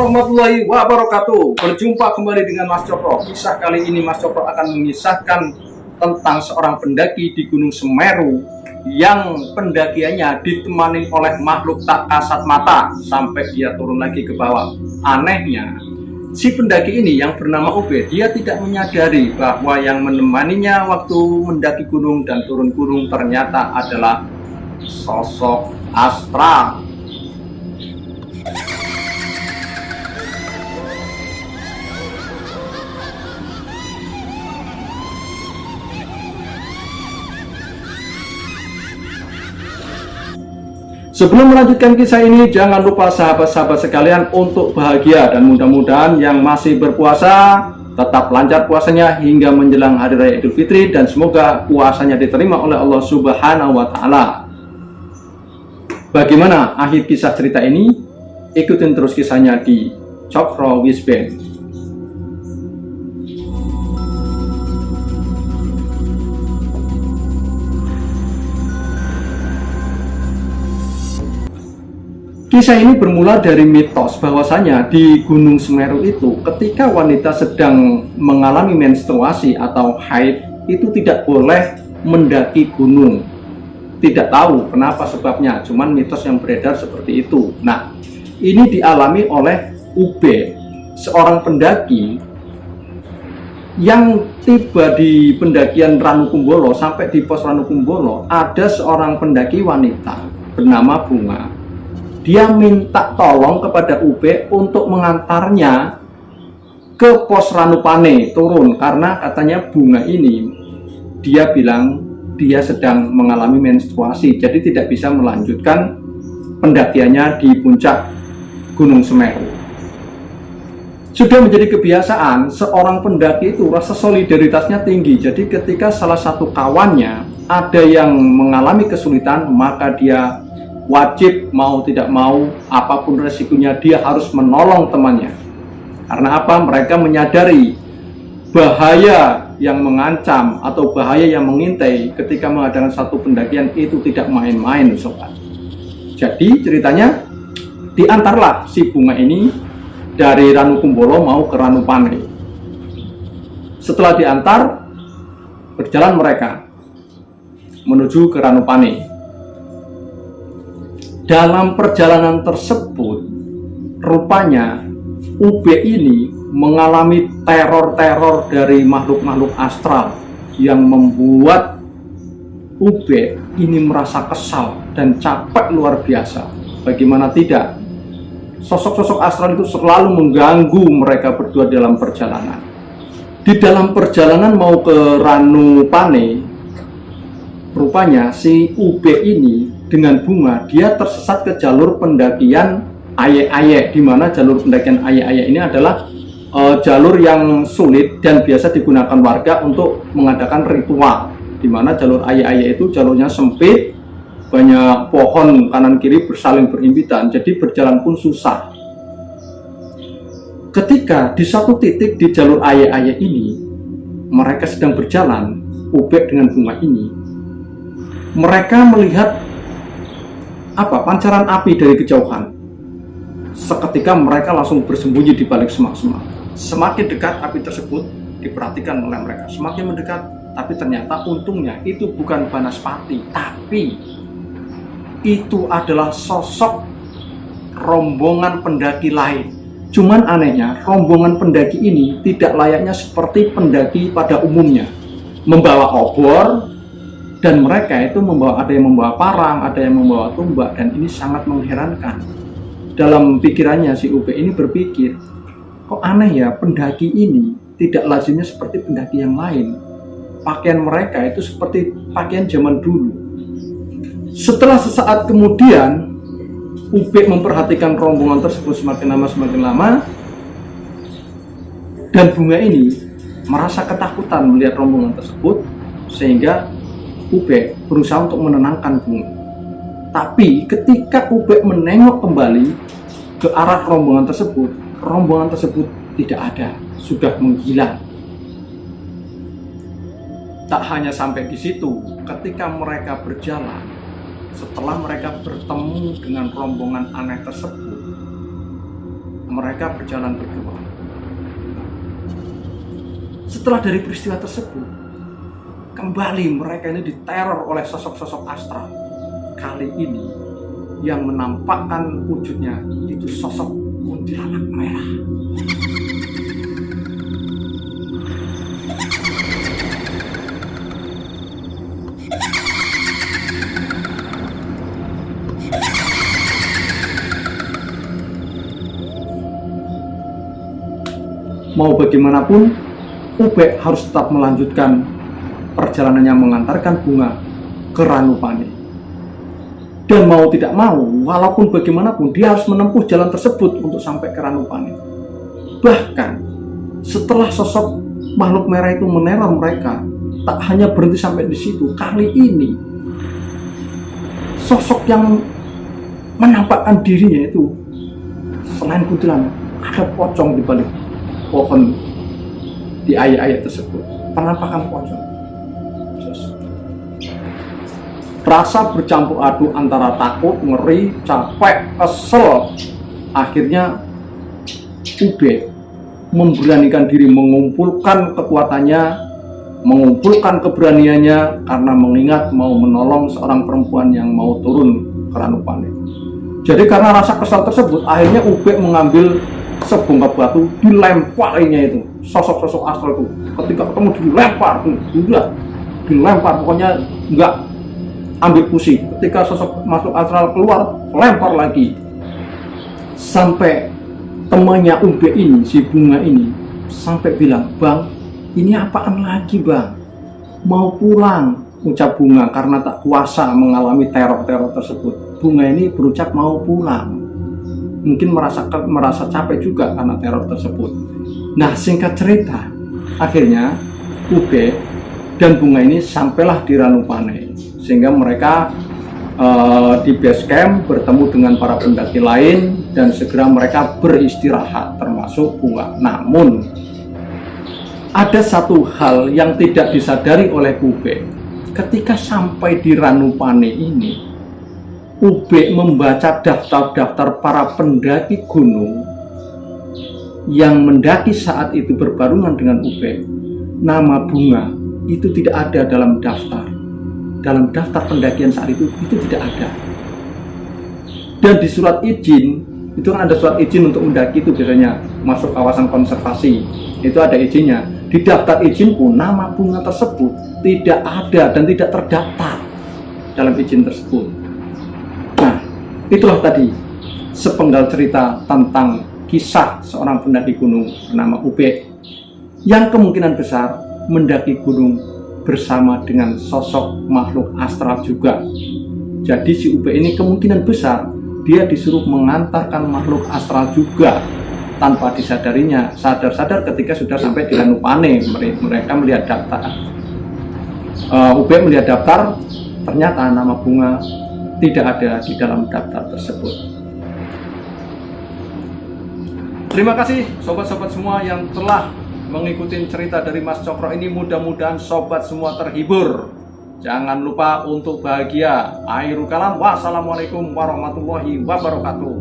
warahmatullahi wabarakatuh. Berjumpa kembali dengan Mas Cokro. Kisah kali ini Mas Cokro akan mengisahkan tentang seorang pendaki di Gunung Semeru yang pendakiannya ditemani oleh makhluk tak kasat mata sampai dia turun lagi ke bawah. Anehnya, si pendaki ini yang bernama Ube, dia tidak menyadari bahwa yang menemaninya waktu mendaki gunung dan turun gunung ternyata adalah sosok astral. Sebelum melanjutkan kisah ini, jangan lupa sahabat-sahabat sekalian untuk bahagia dan mudah-mudahan yang masih berpuasa tetap lancar puasanya hingga menjelang Hari Raya Idul Fitri dan semoga puasanya diterima oleh Allah Subhanahu wa Ta'ala. Bagaimana akhir kisah cerita ini? Ikutin terus kisahnya di Cokro Wisben. Kisah ini bermula dari mitos bahwasanya di Gunung Semeru itu ketika wanita sedang mengalami menstruasi atau haid itu tidak boleh mendaki gunung. Tidak tahu kenapa sebabnya, cuman mitos yang beredar seperti itu. Nah, ini dialami oleh Ube, seorang pendaki yang tiba di pendakian Ranukumbolo. Sampai di pos Ranukumbolo ada seorang pendaki wanita bernama Bunga. Dia minta tolong kepada Ube untuk mengantarnya ke pos Ranupane turun karena katanya Bunga ini dia bilang dia sedang mengalami menstruasi, jadi tidak bisa melanjutkan pendakiannya di puncak Gunung Semeru. Sudah menjadi kebiasaan seorang pendaki itu rasa solidaritasnya tinggi, jadi ketika salah satu kawannya ada yang mengalami kesulitan maka dia wajib mau tidak mau apapun resikonya dia harus menolong temannya. Karena apa? Mereka menyadari bahaya yang mengancam atau bahaya yang mengintai ketika mengadakan satu pendakian itu tidak main-main, sobat. Jadi ceritanya diantarlah si Bunga ini dari Ranukumbolo mau ke Ranupane. Setelah diantar, berjalan mereka menuju ke Ranupane. Dalam perjalanan tersebut, rupanya Ube ini mengalami teror-teror dari makhluk-makhluk astral yang membuat Ube ini merasa kesal dan capek luar biasa. Bagaimana tidak? Sosok-sosok astral itu selalu mengganggu mereka berdua dalam perjalanan. Di dalam perjalanan mau ke Ranupane, rupanya si Ube ini dengan Bunga dia tersesat ke jalur pendakian Aye-Aye, di mana jalur pendakian Aye-Aye ini adalah jalur yang sulit dan biasa digunakan warga untuk mengadakan ritual, di mana jalur Aye-Aye itu jalurnya sempit, banyak pohon kanan kiri bersaling berhimpitan, jadi berjalan pun susah. Ketika di satu titik di jalur Aye-Aye ini mereka sedang berjalan, Ube dengan Bunga ini, mereka melihat pancaran api dari kejauhan. Seketika mereka langsung bersembunyi di balik semak-semak. Semakin dekat api tersebut diperhatikan oleh mereka, semakin mendekat, tapi ternyata untungnya itu bukan Banaspati, tapi itu adalah sosok rombongan pendaki lain. Cuman anehnya, rombongan pendaki ini tidak layaknya seperti pendaki pada umumnya, membawa obor. Dan mereka itu ada yang membawa parang, ada yang membawa tombak, dan ini sangat mengherankan. Dalam pikirannya si Ube ini berpikir, kok aneh ya, pendaki ini tidak lazimnya seperti pendaki yang lain. Pakaian mereka itu seperti pakaian zaman dulu. Setelah sesaat kemudian, Ube memperhatikan rombongan tersebut semakin lama, dan Bunga ini merasa ketakutan melihat rombongan tersebut, sehingga Ube berusaha untuk menenangkan Bunga. Tapi ketika Ube menengok kembali ke arah rombongan tersebut tidak ada, sudah menghilang. Tak hanya sampai di situ, ketika mereka berjalan, setelah mereka bertemu dengan rombongan aneh tersebut, mereka berjalan berdua. Setelah dari peristiwa tersebut, kembali mereka ini diteror oleh sosok-sosok astral. Kali ini yang menampakkan wujudnya itu sosok kuntilanak merah. Mau bagaimanapun, Ube harus tetap melanjutkan perjalanannya mengantarkan bunga ke Ranupane. Dan mau tidak mau, walaupun bagaimanapun, dia harus menempuh jalan tersebut untuk sampai ke Ranupane. Bahkan, setelah sosok makhluk merah itu meneror mereka, tak hanya berhenti sampai di situ. Kali ini, sosok yang menampakkan dirinya itu, selain kuntilanak, ada pocong di balik pohon di ayat-ayat tersebut. Penampakan pocong. Rasa bercampur aduk antara takut, ngeri, capek, kesel. Akhirnya Ube memberanikan diri, mengumpulkan kekuatannya, mengumpulkan keberaniannya, karena mengingat mau menolong seorang perempuan yang mau turun ke Ranupane. Jadi karena rasa kesal tersebut, akhirnya Ube mengambil sebongkah batu, dilemparinya itu sosok-sosok astral itu. Ketika ketemu dilempar, pokoknya enggak ambil pusing. Ketika sosok masuk astral keluar, lempar lagi. Sampai temannya Ube ini, si Bunga ini, sampai bilang, "Bang, ini apaan lagi bang? Mau pulang," ucap Bunga karena tak kuasa mengalami teror-teror tersebut. Bunga ini berucap mau pulang. Mungkin merasa capek juga karena teror tersebut. Nah, singkat cerita, akhirnya Ube dan Bunga ini sampailah di Ranupane, sehingga mereka di base camp bertemu dengan para pendaki lain dan segera mereka beristirahat, termasuk Bunga. Namun ada satu hal yang tidak disadari oleh Ube. Ketika sampai di Ranupane ini, Ube membaca daftar-daftar para pendaki gunung yang mendaki saat itu berbarengan dengan Ube. Nama Bunga itu tidak ada dalam daftar. Dalam daftar pendakian saat itu tidak ada. Dan di surat izin, itu kan ada surat izin untuk mendaki itu biasanya masuk kawasan konservasi. Itu ada izinnya. Di daftar izin pun nama Bunga tersebut tidak ada dan tidak terdaftar dalam izin tersebut. Itulah tadi sepenggal cerita tentang kisah seorang pendaki gunung bernama Ube yang kemungkinan besar mendaki gunung bersama dengan sosok makhluk astral juga. Jadi si Ube ini kemungkinan besar dia disuruh mengantarkan makhluk astral juga tanpa disadarinya. Sadar-sadar ketika sudah sampai di Ranupane, mereka melihat daftar. Ube melihat daftar, ternyata nama Bunga tidak ada di dalam daftar tersebut. Terima kasih sobat-sobat semua yang telah mengikuti cerita dari Mas Cokro ini. Mudah-mudahan sobat semua terhibur. Jangan lupa untuk bahagia. Akhirul kalam, wassalamualaikum warahmatullahi wabarakatuh.